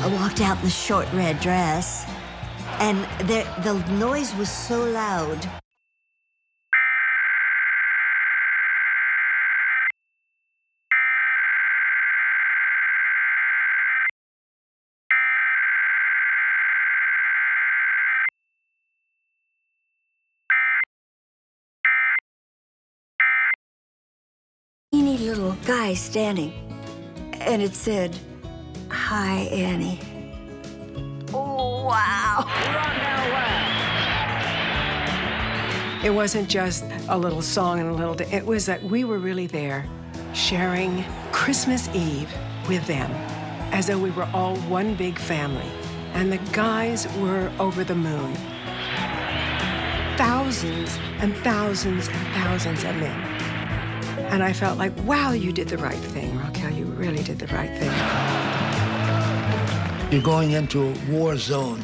I walked out in the short red dress, and the noise was so loud. Teeny little guy standing, and it said, "Hi, Annie." Oh, wow. It wasn't just a little song and a little it was that we were really there sharing Christmas Eve with them as though we were all one big family. And the guys were over the moon. Thousands and thousands and thousands of men. And I felt like, wow, you did the right thing, Raquel. You really did the right thing. You're going into a war zone.